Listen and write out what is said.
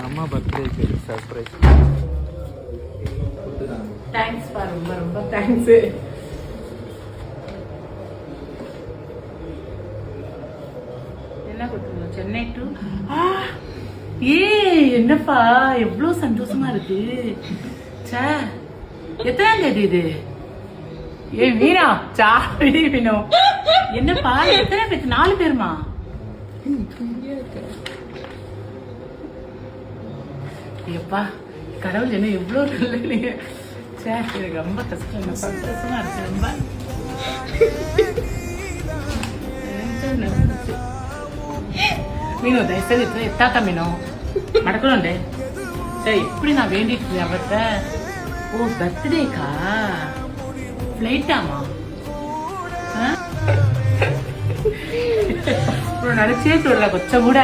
அம்மா பர்த்டேக்கு surprise. Thanks பா, ரொம்ப ரொம்ப தேங்க்ஸ். என்ன கொடுத்துருந்தோம்? சென்னை டு என்னப்பா எவ்வளவு சந்தோஷமா இருக்கு. சே, எத்தனாம் தேதி இது? மீனா சாரி மீனோ. என்னப்பா எத்தனை பேர்? 4 பேருமா? எப்பா கடவுள் என்ன எவ்வளவு நல்ல. சே, எனக்கு ரொம்ப கஷ்டம், சந்தோஷமா இருக்கு ரொம்ப. மீனோ தயவுசெய்து எத்தாத்தா மீனோ மடக்கணும்டே. சரி, இப்படி நான் வேண்டிட்டு இருந்தேன் அவர்கிட்ட. ஓ பர்த்டேக்கா ஃப்ளைட்டாமா? நினைச்சே சொல்லல கொஞ்சம் கூட.